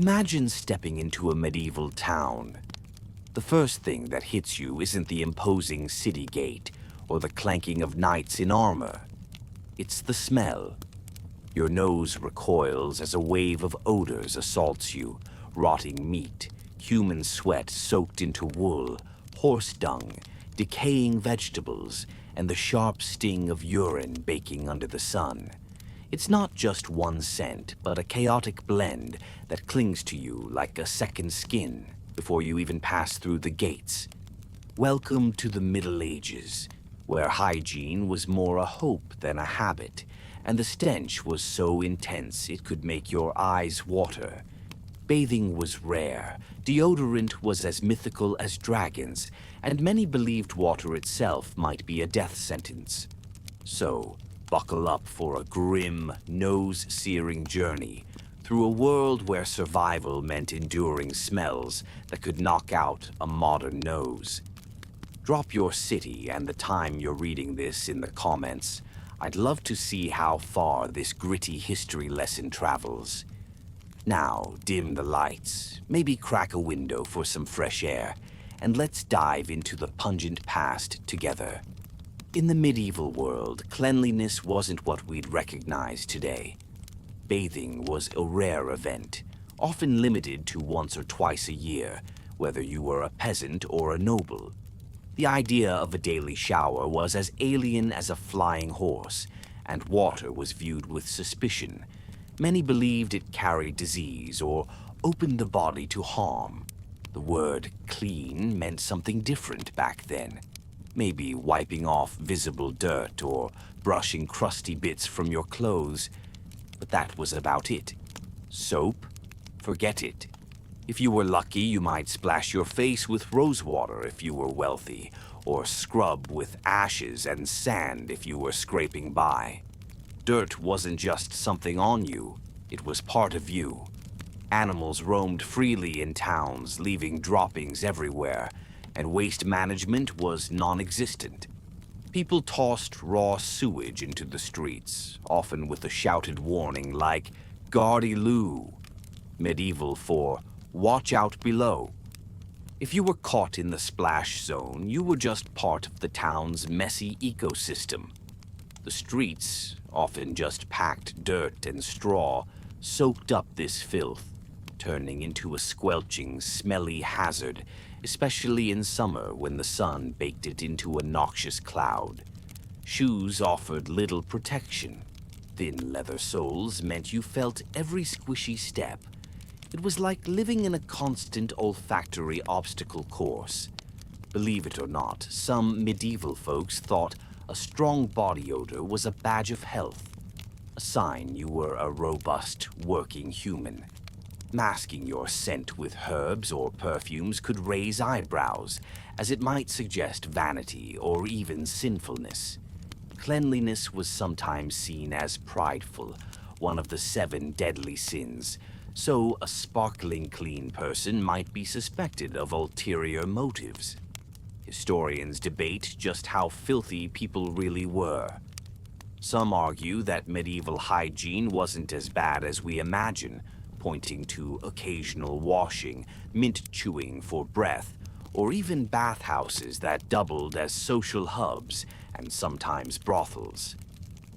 Imagine stepping into a medieval town. The first thing that hits you isn't the imposing city gate or the clanking of knights in armor. It's the smell. Your nose recoils as a wave of odors assaults you: rotting meat, human sweat soaked into wool, horse dung, decaying vegetables, and the sharp sting of urine baking under the sun. It's not just one scent, but a chaotic blend that clings to you like a second skin before you even pass through the gates. Welcome to the Middle Ages, where hygiene was more a hope than a habit, and the stench was so intense it could make your eyes water. Bathing was rare, deodorant was as mythical as dragons, and many believed water itself might be a death sentence. So, buckle up for a grim, nose-searing journey through a world where survival meant enduring smells that could knock out a modern nose. Drop your city and the time you're reading this in the comments. I'd love to see how far this gritty history lesson travels. Now, dim the lights, maybe crack a window for some fresh air, and let's dive into the pungent past together. In the medieval world, cleanliness wasn't what we'd recognize today. Bathing was a rare event, often limited to once or twice a year, whether you were a peasant or a noble. The idea of a daily shower was as alien as a flying horse, and water was viewed with suspicion. Many believed it carried disease or opened the body to harm. The word clean meant something different back then. Maybe wiping off visible dirt or brushing crusty bits from your clothes. But that was about it. Soap? Forget it. If you were lucky, you might splash your face with rosewater if you were wealthy, or scrub with ashes and sand if you were scraping by. Dirt wasn't just something on you, it was part of you. Animals roamed freely in towns, leaving droppings everywhere, and waste management was non-existent. People tossed raw sewage into the streets, often with a shouted warning like, "Gardy loo," medieval for, "Watch out below." If you were caught in the splash zone, you were just part of the town's messy ecosystem. The streets, often just packed dirt and straw, soaked up this filth, turning into a squelching, smelly hazard, especially in summer when the sun baked it into a noxious cloud. Shoes offered little protection. Thin leather soles meant you felt every squishy step. It was like living in a constant olfactory obstacle course. Believe it or not, some medieval folks thought a strong body odor was a badge of health, a sign you were a robust, working human. Masking your scent with herbs or perfumes could raise eyebrows, as it might suggest vanity or even sinfulness. Cleanliness was sometimes seen as prideful, one of the 7 deadly sins, so a sparkling clean person might be suspected of ulterior motives. Historians debate just how filthy people really were. Some argue that medieval hygiene wasn't as bad as we imagine, pointing to occasional washing, mint chewing for breath, or even bathhouses that doubled as social hubs and sometimes brothels.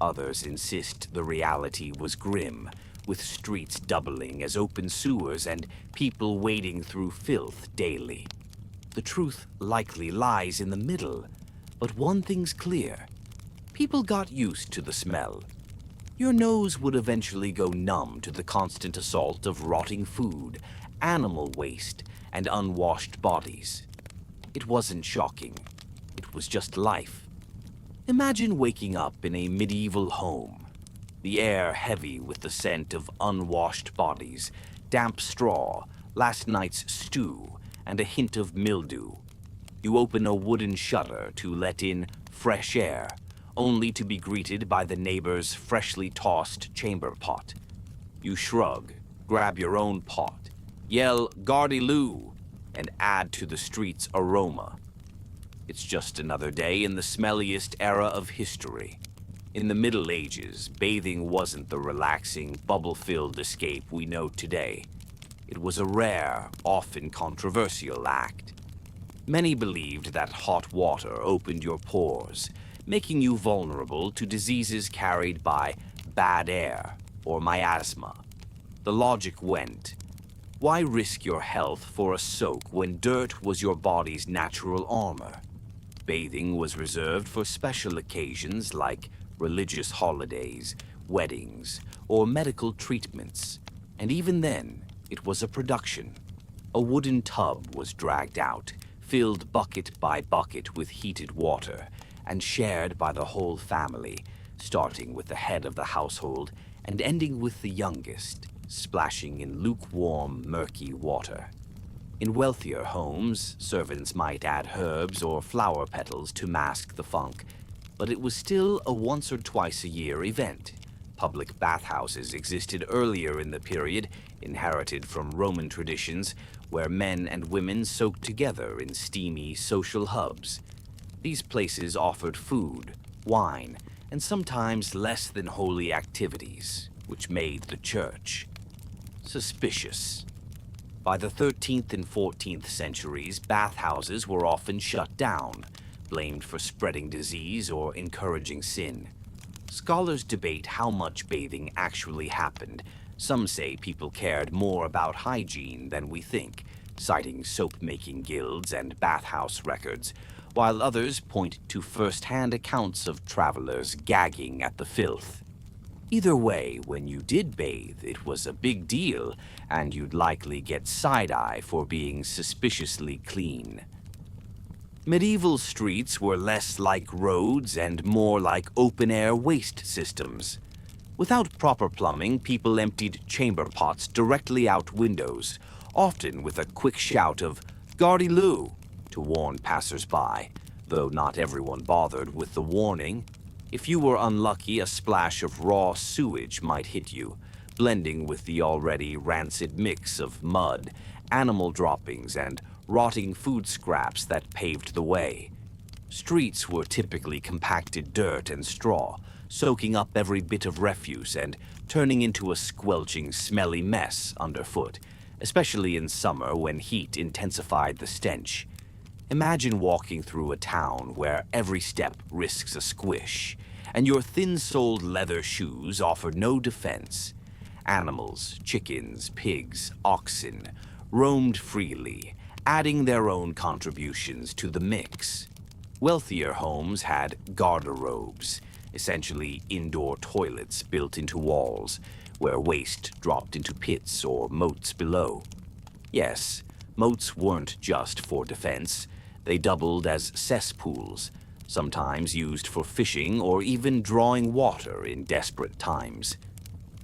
Others insist the reality was grim, with streets doubling as open sewers and people wading through filth daily. The truth likely lies in the middle, but one thing's clear. People got used to the smell. Your nose would eventually go numb to the constant assault of rotting food, animal waste, and unwashed bodies. It wasn't shocking. It was just life. Imagine waking up in a medieval home. The air heavy with the scent of unwashed bodies, damp straw, last night's stew, and a hint of mildew. You open a wooden shutter to let in fresh air, only to be greeted by the neighbor's freshly tossed chamber pot. You shrug, grab your own pot, yell "Gardy loo," and add to the street's aroma. It's just another day in the smelliest era of history. In the Middle Ages, bathing wasn't the relaxing, bubble-filled escape we know today. It was a rare, often controversial act. Many believed that hot water opened your pores, making you vulnerable to diseases carried by bad air or miasma. The logic went, why risk your health for a soak when dirt was your body's natural armor? Bathing was reserved for special occasions like religious holidays, weddings, or medical treatments, and even then, it was a production. A wooden tub was dragged out, filled bucket by bucket with heated water, and shared by the whole family, starting with the head of the household and ending with the youngest, splashing in lukewarm, murky water. In wealthier homes, servants might add herbs or flower petals to mask the funk, but it was still a once or twice a year event. Public bathhouses existed earlier in the period, inherited from Roman traditions, where men and women soaked together in steamy social hubs. These places offered food, wine, and sometimes less than holy activities, which made the church suspicious. By the 13th and 14th centuries, bathhouses were often shut down, blamed for spreading disease or encouraging sin. Scholars debate how much bathing actually happened. Some say people cared more about hygiene than we think, citing soap-making guilds and bathhouse records, while others point to first-hand accounts of travelers gagging at the filth. Either way, when you did bathe, it was a big deal, and you'd likely get side-eye for being suspiciously clean. Medieval streets were less like roads and more like open-air waste systems. Without proper plumbing, people emptied chamber pots directly out windows, often with a quick shout of "Gardy-loo" to warn passers-by, though not everyone bothered with the warning. If you were unlucky, a splash of raw sewage might hit you, blending with the already rancid mix of mud, animal droppings, and rotting food scraps that paved the way. Streets were typically compacted dirt and straw, soaking up every bit of refuse and turning into a squelching, smelly mess underfoot, especially in summer when heat intensified the stench. Imagine walking through a town where every step risks a squish, and your thin-soled leather shoes offer no defense. Animals, chickens, pigs, oxen, roamed freely, adding their own contributions to the mix. Wealthier homes had garderobes, essentially indoor toilets built into walls, where waste dropped into pits or moats below. Yes, moats weren't just for defense. They doubled as cesspools, sometimes used for fishing or even drawing water in desperate times.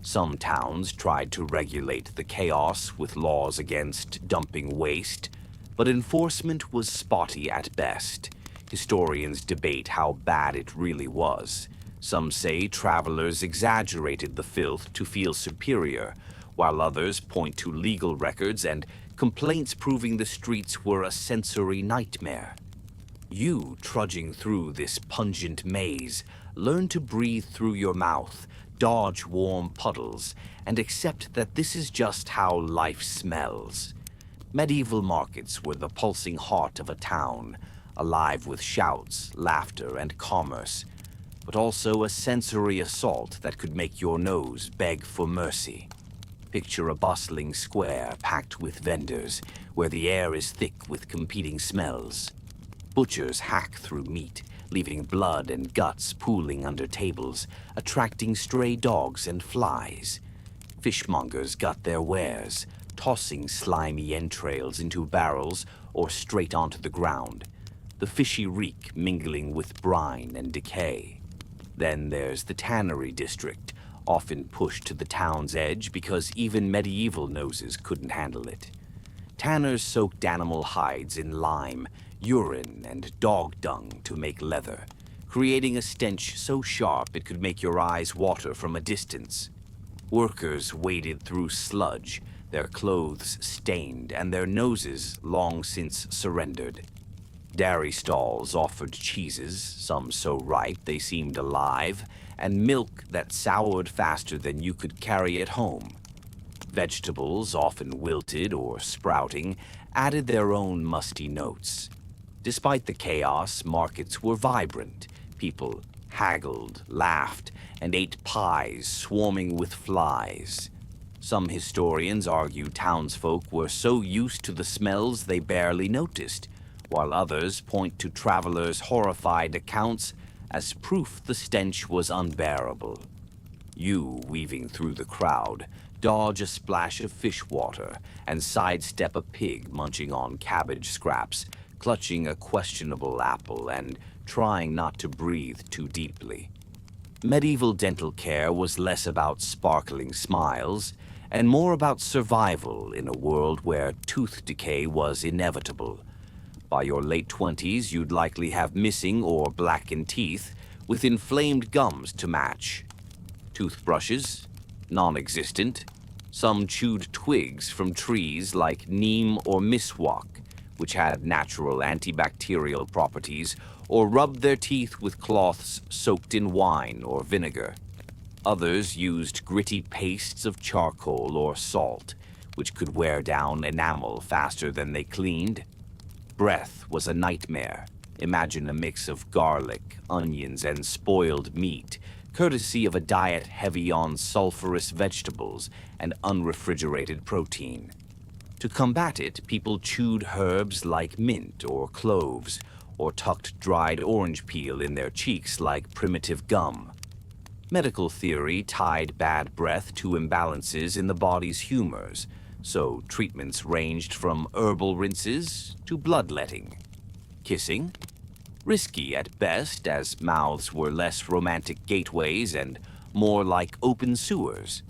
Some towns tried to regulate the chaos with laws against dumping waste, but enforcement was spotty at best. Historians debate how bad it really was. Some say travelers exaggerated the filth to feel superior, while others point to legal records and complaints proving the streets were a sensory nightmare. You, trudging through this pungent maze, learn to breathe through your mouth, dodge warm puddles, and accept that this is just how life smells. Medieval markets were the pulsing heart of a town, alive with shouts, laughter, and commerce, but also a sensory assault that could make your nose beg for mercy. Picture a bustling square packed with vendors, where the air is thick with competing smells. Butchers hack through meat, leaving blood and guts pooling under tables, attracting stray dogs and flies. Fishmongers got their wares, tossing slimy entrails into barrels or straight onto the ground, the fishy reek mingling with brine and decay. Then there's the tannery district, often pushed to the town's edge because even medieval noses couldn't handle it. Tanners soaked animal hides in lime, urine, and dog dung to make leather, creating a stench so sharp it could make your eyes water from a distance. Workers waded through sludge, their clothes stained and their noses long since surrendered. Dairy stalls offered cheeses, some so ripe they seemed alive, and milk that soured faster than you could carry it home. Vegetables, often wilted or sprouting, added their own musty notes. Despite the chaos, markets were vibrant. People haggled, laughed, and ate pies swarming with flies. Some historians argue townsfolk were so used to the smells they barely noticed, while others point to travelers' horrified accounts as proof the stench was unbearable. You, weaving through the crowd, dodge a splash of fish water and sidestep a pig munching on cabbage scraps, clutching a questionable apple and trying not to breathe too deeply. Medieval dental care was less about sparkling smiles and more about survival in a world where tooth decay was inevitable. By your late 20s, you'd likely have missing or blackened teeth with inflamed gums to match. Toothbrushes? Non-existent. Some chewed twigs from trees like neem or miswak, which had natural antibacterial properties, or rubbed their teeth with cloths soaked in wine or vinegar. Others used gritty pastes of charcoal or salt, which could wear down enamel faster than they cleaned. Breath was a nightmare. Imagine a mix of garlic, onions, and spoiled meat, courtesy of a diet heavy on sulfurous vegetables and unrefrigerated protein. To combat it, people chewed herbs like mint or cloves, or tucked dried orange peel in their cheeks like primitive gum. Medical theory tied bad breath to imbalances in the body's humors, so treatments ranged from herbal rinses to bloodletting. Kissing? Risky at best, as mouths were less romantic gateways and more like open sewers.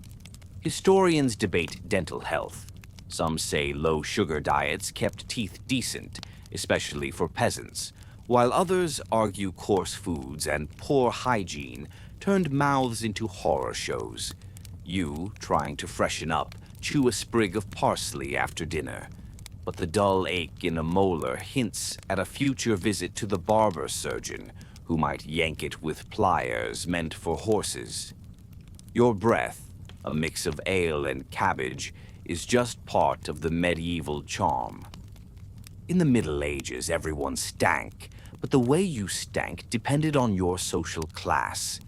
Historians debate dental health. Some say low-sugar diets kept teeth decent, especially for peasants, while others argue coarse foods and poor hygiene turned mouths into horror shows. You, trying to freshen up, chew a sprig of parsley after dinner, but the dull ache in a molar hints at a future visit to the barber surgeon, who might yank it with pliers meant for horses. Your breath, a mix of ale and cabbage, is just part of the medieval charm. In the Middle Ages, everyone stank, but the way you stank depended on your social class.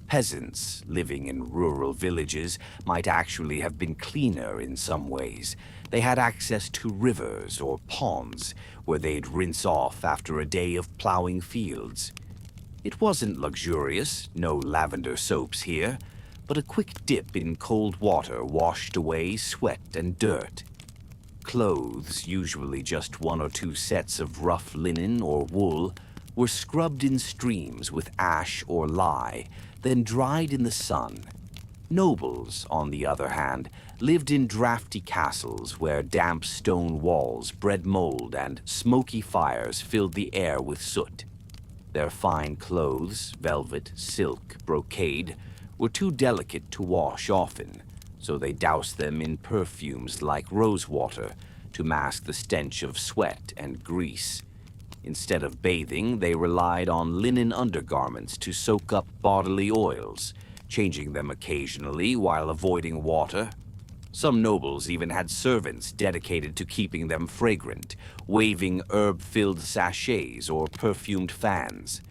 Peasants living in rural villages might actually have been cleaner in some ways. They had access to rivers or ponds where they'd rinse off after a day of plowing fields. It wasn't luxurious, no lavender soaps here, but a quick dip in cold water washed away sweat and dirt. Clothes, usually just one or two sets of rough linen or wool, were scrubbed in streams with ash or lye, then dried in the sun. Nobles, on the other hand, lived in drafty castles where damp stone walls bred mold and smoky fires filled the air with soot. Their fine clothes, velvet, silk, brocade, were too delicate to wash often, so they doused them in perfumes like rosewater to mask the stench of sweat and grease. Instead of bathing, they relied on linen undergarments to soak up bodily oils, changing them occasionally while avoiding water. Some nobles even had servants dedicated to keeping them fragrant, waving herb-filled sachets or perfumed fans.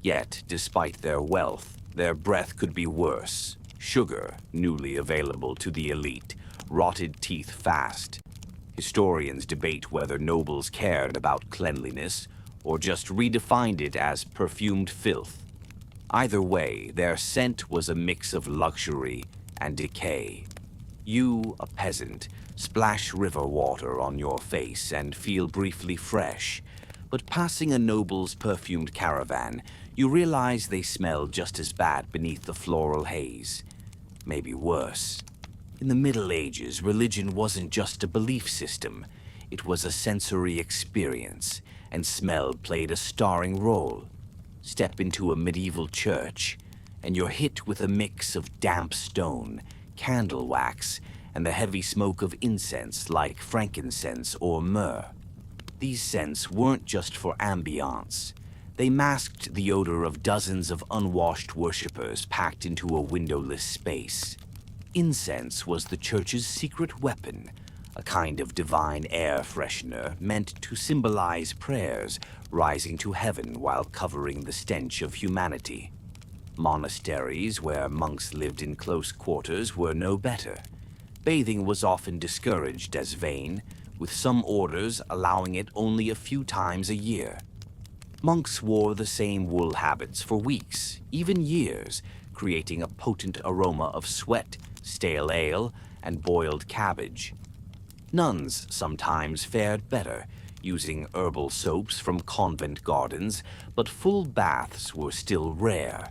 Yet, despite their wealth, their breath could be worse. Sugar, newly available to the elite, rotted teeth fast. Historians debate whether nobles cared about cleanliness or just redefined it as perfumed filth. Either way, their scent was a mix of luxury and decay. You, a peasant, splash river water on your face and feel briefly fresh, but passing a noble's perfumed caravan, you realize they smell just as bad beneath the floral haze. Maybe worse. In the Middle Ages, religion wasn't just a belief system. It was a sensory experience, and smell played a starring role. Step into a medieval church, and you're hit with a mix of damp stone, candle wax, and the heavy smoke of incense like frankincense or myrrh. These scents weren't just for ambiance. They masked the odor of dozens of unwashed worshippers packed into a windowless space. Incense was the church's secret weapon, a kind of divine air freshener meant to symbolize prayers rising to heaven while covering the stench of humanity. Monasteries, where monks lived in close quarters, were no better. Bathing was often discouraged as vain, with some orders allowing it only a few times a year. Monks wore the same wool habits for weeks, even years, creating a potent aroma of sweat, stale ale, and boiled cabbage. Nuns sometimes fared better, using herbal soaps from convent gardens, but full baths were still rare.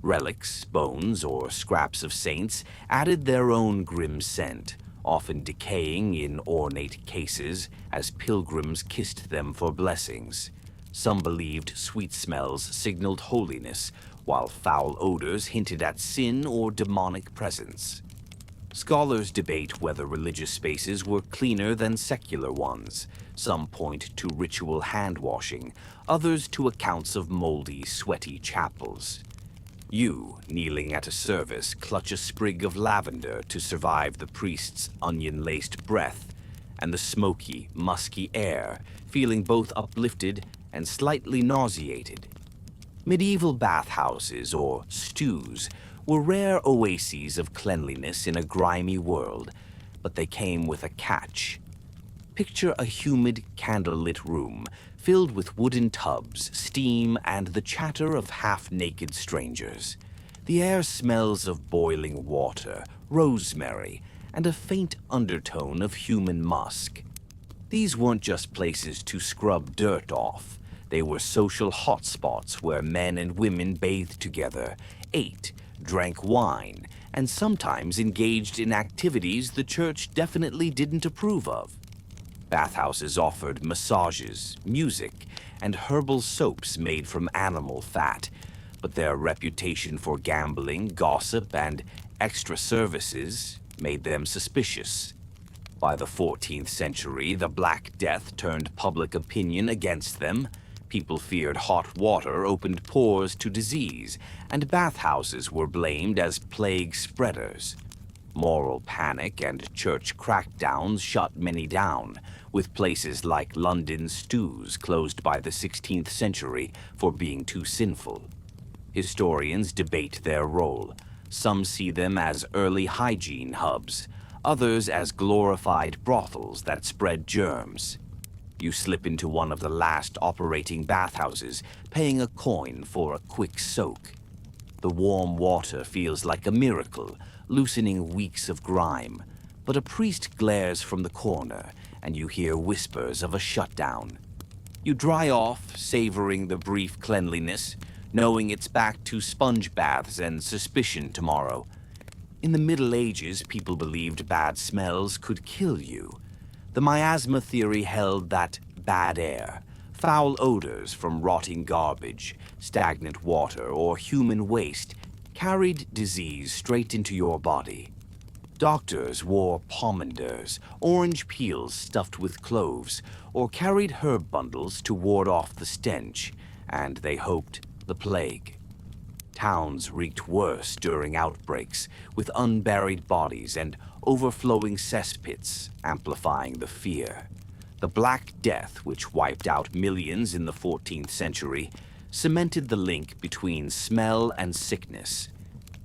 Relics, bones, or scraps of saints added their own grim scent, often decaying in ornate cases as pilgrims kissed them for blessings. Some believed sweet smells signaled holiness, while foul odors hinted at sin or demonic presence. Scholars debate whether religious spaces were cleaner than secular ones. Some point to ritual hand-washing, others to accounts of moldy, sweaty chapels. You, kneeling at a service, clutch a sprig of lavender to survive the priest's onion-laced breath and the smoky, musky air, feeling both uplifted and slightly nauseated. Medieval bathhouses, or stews, were rare oases of cleanliness in a grimy world, but they came with a catch. Picture a humid, candlelit room filled with wooden tubs, steam, and the chatter of half-naked strangers. The air smells of boiling water, rosemary, and a faint undertone of human musk. These weren't just places to scrub dirt off. They were social hotspots where men and women bathed together, ate, drank wine, and sometimes engaged in activities the church definitely didn't approve of. Bathhouses offered massages, music, and herbal soaps made from animal fat, but their reputation for gambling, gossip, and extra services made them suspicious. By the 14th century, the Black Death turned public opinion against them. People feared hot water opened pores to disease, and bathhouses were blamed as plague spreaders. Moral panic and church crackdowns shut many down, with places like London's stews closed by the 16th century for being too sinful. Historians debate their role. Some see them as early hygiene hubs, others as glorified brothels that spread germs. You slip into one of the last operating bathhouses, paying a coin for a quick soak. The warm water feels like a miracle, loosening weeks of grime, but a priest glares from the corner, and you hear whispers of a shutdown. You dry off, savoring the brief cleanliness, knowing it's back to sponge baths and suspicion tomorrow. In the Middle Ages, people believed bad smells could kill you. The miasma theory held that bad air, foul odors from rotting garbage, stagnant water, or human waste carried disease straight into your body. Doctors wore pomanders, orange peels stuffed with cloves, or carried herb bundles to ward off the stench, and they hoped the plague. Towns reeked worse during outbreaks, with unburied bodies and overflowing cesspits amplifying the fear. The Black Death, which wiped out millions in the 14th century, cemented the link between smell and sickness.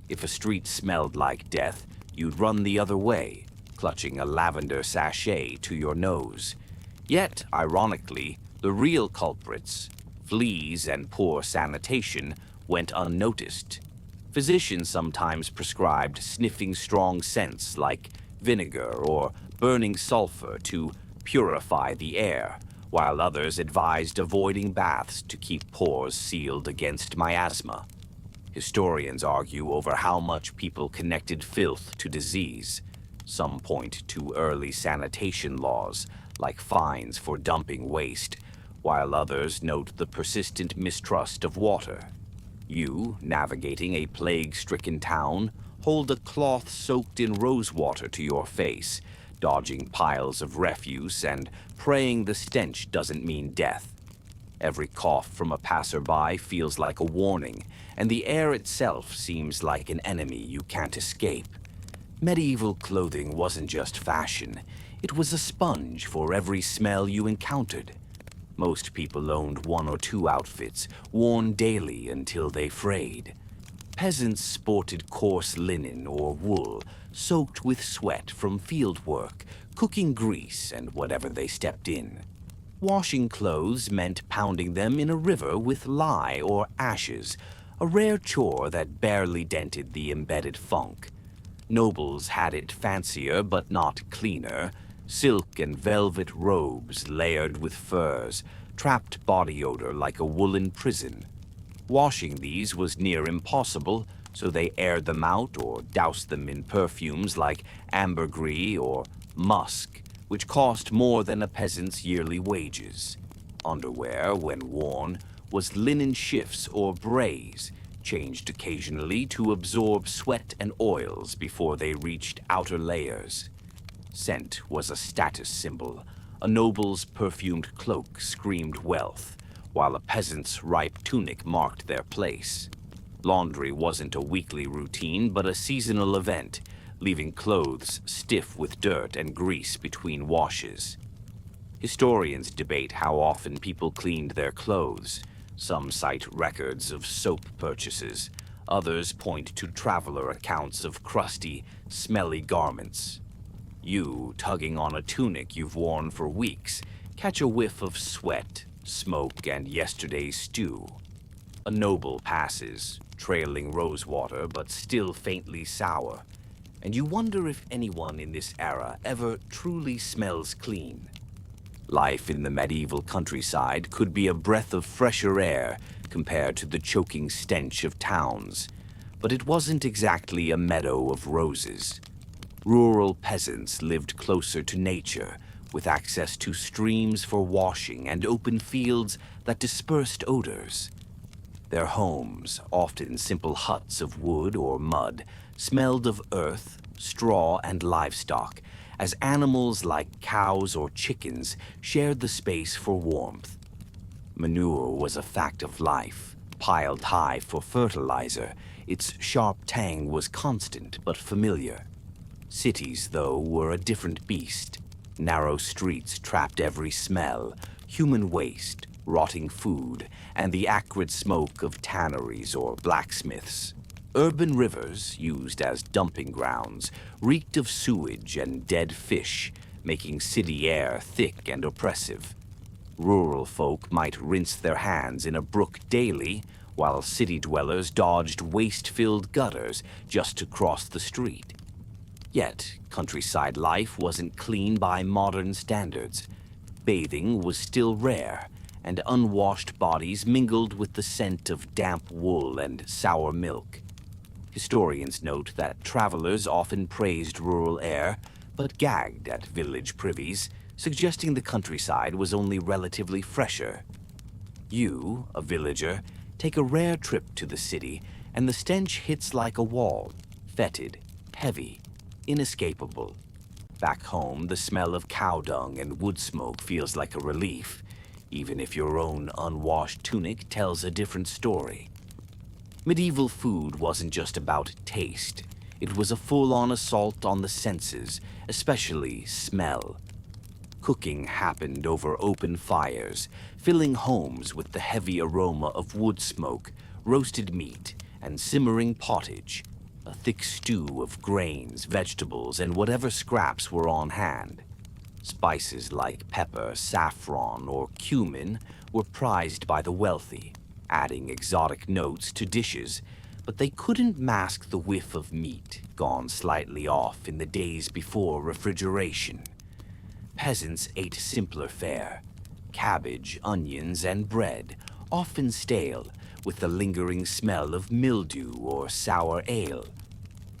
If a street smelled like death, you'd run the other way, clutching a lavender sachet to your nose. Yet, ironically, the real culprits, fleas and poor sanitation, went unnoticed. Physicians sometimes prescribed sniffing strong scents like vinegar or burning sulfur to purify the air, while others advised avoiding baths to keep pores sealed against miasma. Historians argue over how much people connected filth to disease. Some point to early sanitation laws, like fines for dumping waste, while others note the persistent mistrust of water. You, navigating a plague-stricken town, hold a cloth soaked in rosewater to your face, dodging piles of refuse and praying the stench doesn't mean death. Every cough from a passerby feels like a warning, and the air itself seems like an enemy you can't escape. Medieval clothing wasn't just fashion, it was a sponge for every smell you encountered. Most people owned one or two outfits, worn daily until they frayed. Peasants sported coarse linen or wool, soaked with sweat from field work, cooking grease and whatever they stepped in. Washing clothes meant pounding them in a river with lye or ashes, a rare chore that barely dented the embedded funk. Nobles had it fancier but not cleaner. Silk and velvet robes layered with furs, trapped body odor like a woolen prison. Washing these was near impossible, so they aired them out or doused them in perfumes like ambergris or musk, which cost more than a peasant's yearly wages. Underwear, when worn, was linen shifts or brays, changed occasionally to absorb sweat and oils before they reached outer layers. Scent was a status symbol. A noble's perfumed cloak screamed wealth, while a peasant's ripe tunic marked their place. Laundry wasn't a weekly routine, but a seasonal event, leaving clothes stiff with dirt and grease between washes. Historians debate how often people cleaned their clothes. Some cite records of soap purchases. Others point to traveler accounts of crusty, smelly garments. You, tugging on a tunic you've worn for weeks, catch a whiff of sweat, smoke, and yesterday's stew. A noble passes, trailing rosewater but still faintly sour, and you wonder if anyone in this era ever truly smells clean. Life in the medieval countryside could be a breath of fresher air compared to the choking stench of towns, but it wasn't exactly a meadow of roses. Rural peasants lived closer to nature, with access to streams for washing and open fields that dispersed odors. Their homes, often simple huts of wood or mud, smelled of earth, straw, and livestock, as animals like cows or chickens shared the space for warmth. Manure was a fact of life, piled high for fertilizer. Its sharp tang was constant but familiar. Cities, though, were a different beast. Narrow streets trapped every smell, human waste, rotting food, and the acrid smoke of tanneries or blacksmiths. Urban rivers, used as dumping grounds, reeked of sewage and dead fish, making city air thick and oppressive. Rural folk might rinse their hands in a brook daily, while city dwellers dodged waste-filled gutters just to cross the street. Yet, countryside life wasn't clean by modern standards. Bathing was still rare, and unwashed bodies mingled with the scent of damp wool and sour milk. Historians note that travelers often praised rural air, but gagged at village privies, suggesting the countryside was only relatively fresher. You, a villager, take a rare trip to the city, and the stench hits like a wall, fetid, heavy, inescapable. Back home, the smell of cow dung and wood smoke feels like a relief, even if your own unwashed tunic tells a different story. Medieval food wasn't just about taste. It was a full-on assault on the senses, especially smell. Cooking happened over open fires, filling homes with the heavy aroma of wood smoke, roasted meat, and simmering pottage, a thick stew of grains, vegetables, and whatever scraps were on hand. Spices like pepper, saffron, or cumin were prized by the wealthy, adding exotic notes to dishes, but they couldn't mask the whiff of meat gone slightly off in the days before refrigeration. Peasants ate simpler fare: cabbage, onions, and bread, often stale, with the lingering smell of mildew or sour ale.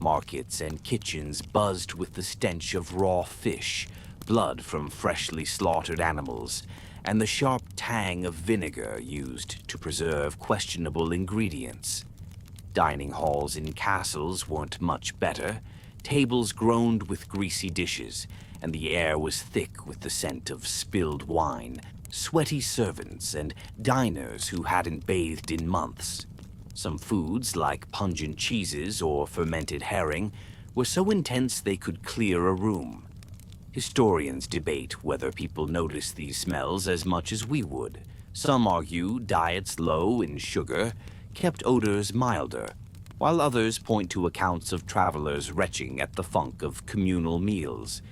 Markets and kitchens buzzed with the stench of raw fish, blood from freshly slaughtered animals, and the sharp tang of vinegar used to preserve questionable ingredients. Dining halls in castles weren't much better. Tables groaned with greasy dishes, and the air was thick with the scent of spilled wine, sweaty servants, and diners who hadn't bathed in months. Some foods, like pungent cheeses or fermented herring, were so intense they could clear a room. Historians debate whether people notice these smells as much as we would. Some argue diets low in sugar kept odors milder, while others point to accounts of travelers retching at the funk of communal meals.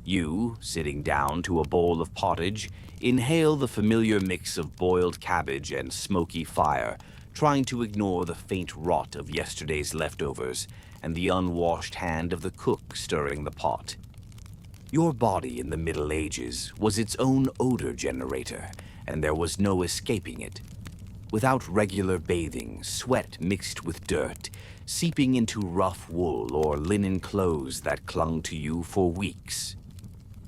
You, sitting down to a bowl of pottage, inhale the familiar mix of boiled cabbage and smoky fire, trying to ignore the faint rot of yesterday's leftovers and the unwashed hand of the cook stirring the pot. Your body in the Middle Ages was its own odor generator, and there was no escaping it. Without regular bathing, sweat mixed with dirt, seeping into rough wool or linen clothes that clung to you for weeks.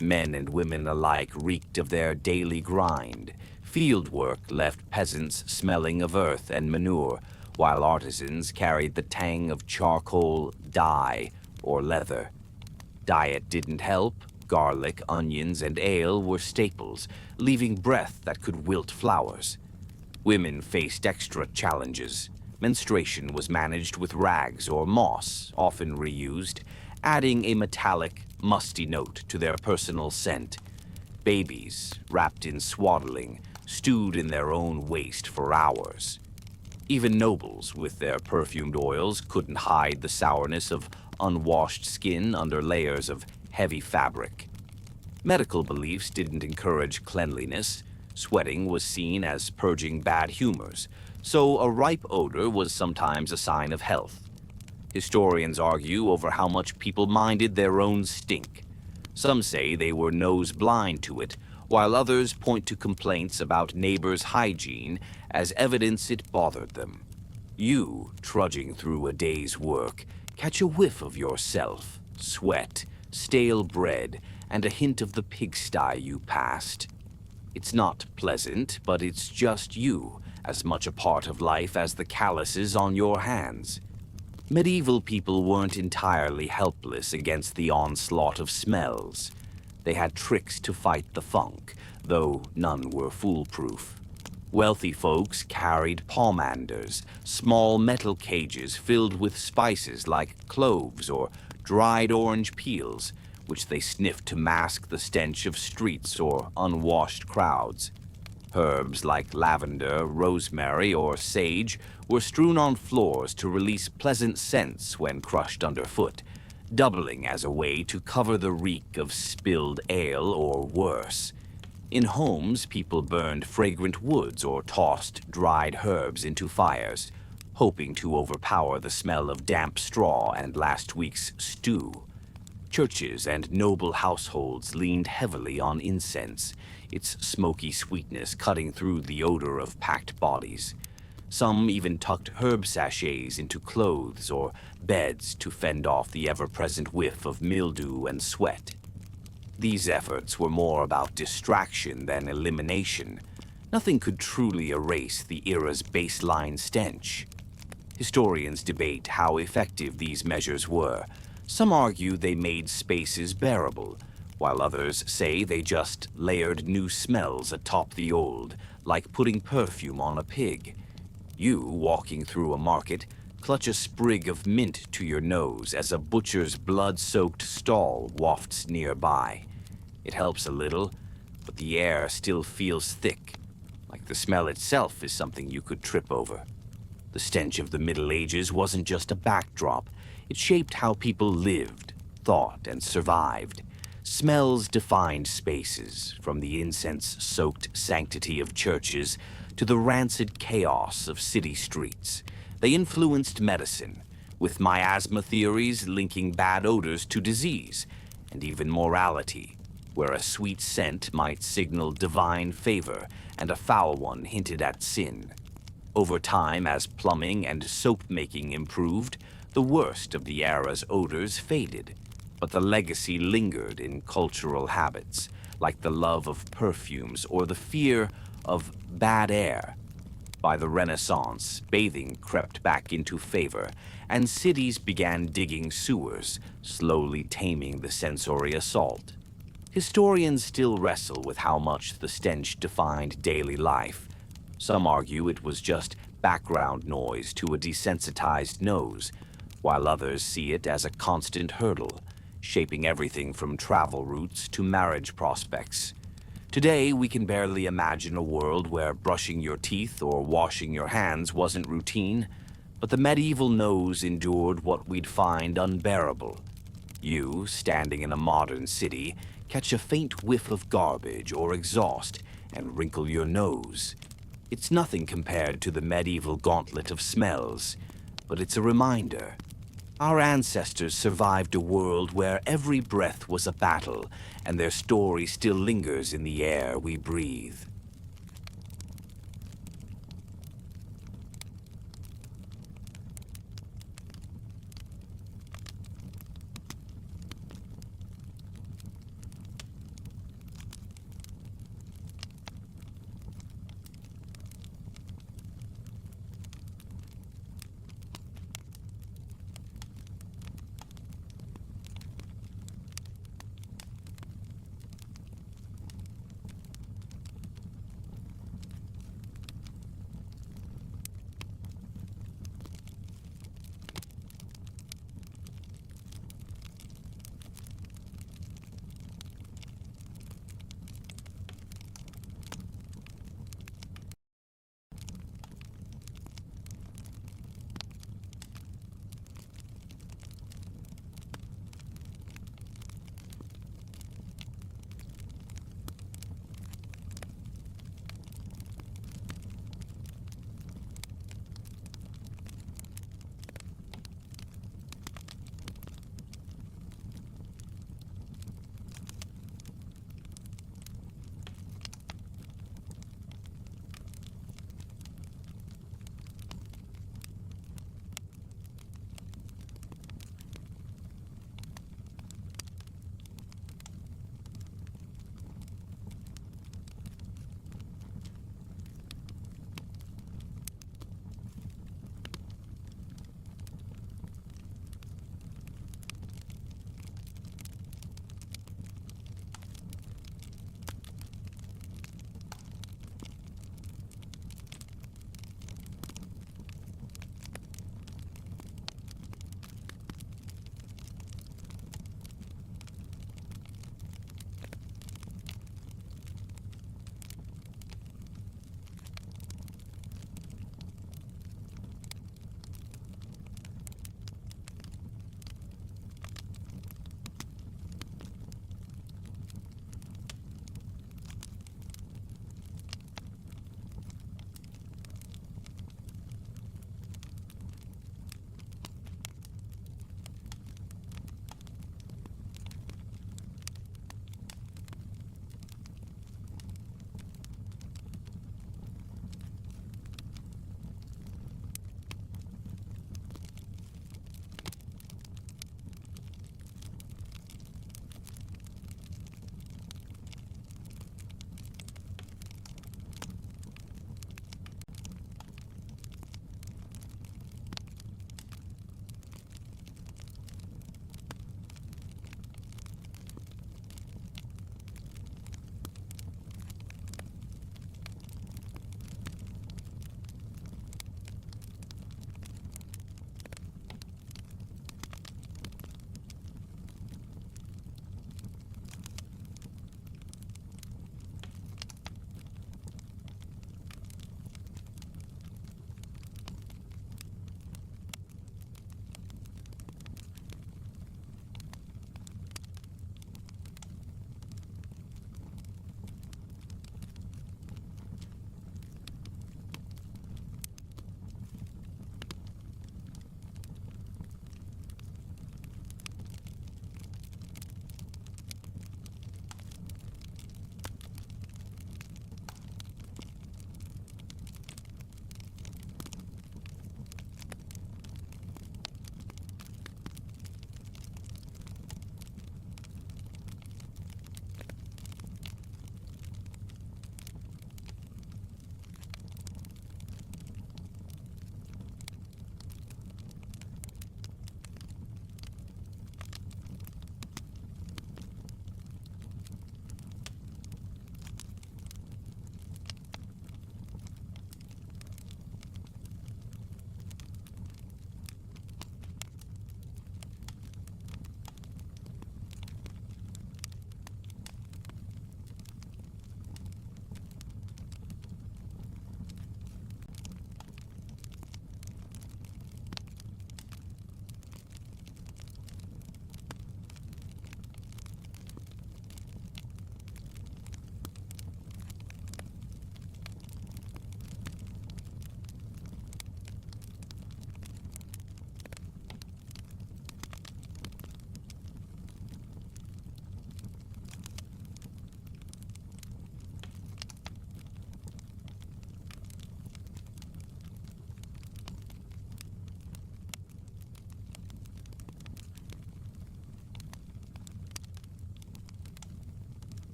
Men and women alike reeked of their daily grind. Field work left peasants smelling of earth and manure, while artisans carried the tang of charcoal, dye, or leather. Diet didn't help. Garlic, onions, and ale were staples, leaving breath that could wilt flowers. Women faced extra challenges. Menstruation was managed with rags or moss, often reused, adding a metallic, musty note to their personal scent. Babies, wrapped in swaddling, stewed in their own waste for hours. Even nobles, with their perfumed oils, couldn't hide the sourness of unwashed skin under layers of heavy fabric. Medical beliefs didn't encourage cleanliness. Sweating was seen as purging bad humors, so a ripe odor was sometimes a sign of health. Historians argue over how much people minded their own stink. Some say they were nose blind to it, while others point to complaints about neighbors' hygiene as evidence it bothered them. You, trudging through a day's work, catch a whiff of yourself, sweat, stale bread, and a hint of the pigsty you passed. It's not pleasant, but it's just you, as much a part of life as the calluses on your hands. Medieval people weren't entirely helpless against the onslaught of smells. They had tricks to fight the funk, though none were foolproof. Wealthy folks carried pomanders, small metal cages filled with spices like cloves or dried orange peels, which they sniffed to mask the stench of streets or unwashed crowds. Herbs like lavender, rosemary, or sage were strewn on floors to release pleasant scents when crushed underfoot, doubling as a way to cover the reek of spilled ale or worse. In homes, people burned fragrant woods or tossed dried herbs into fires, hoping to overpower the smell of damp straw and last week's stew. Churches and noble households leaned heavily on incense, its smoky sweetness cutting through the odor of packed bodies. Some even tucked herb sachets into clothes or beds to fend off the ever-present whiff of mildew and sweat. These efforts were more about distraction than elimination. Nothing could truly erase the era's baseline stench. Historians debate how effective these measures were. Some argue they made spaces bearable, while others say they just layered new smells atop the old, like putting perfume on a pig. You, walking through a market, clutch a sprig of mint to your nose as a butcher's blood-soaked stall wafts nearby. It helps a little, but the air still feels thick, like the smell itself is something you could trip over. The stench of the Middle Ages wasn't just a backdrop. It shaped how people lived, thought, and survived. Smells defined spaces, from the incense-soaked sanctity of churches to the rancid chaos of city streets. They influenced medicine, with miasma theories linking bad odors to disease, and even morality, where a sweet scent might signal divine favor and a foul one hinted at sin. Over time, as plumbing and soap-making improved, the worst of the era's odors faded, but the legacy lingered in cultural habits, like the love of perfumes or the fear of bad air. By the Renaissance, bathing crept back into favor, and cities began digging sewers, slowly taming the sensory assault. Historians still wrestle with how much the stench defined daily life. Some argue it was just background noise to a desensitized nose, while others see it as a constant hurdle, shaping everything from travel routes to marriage prospects. Today, we can barely imagine a world where brushing your teeth or washing your hands wasn't routine, but the medieval nose endured what we'd find unbearable. You, standing in a modern city, catch a faint whiff of garbage or exhaust and wrinkle your nose. It's nothing compared to the medieval gauntlet of smells, but it's a reminder. Our ancestors survived a world where every breath was a battle, and their story still lingers in the air we breathe.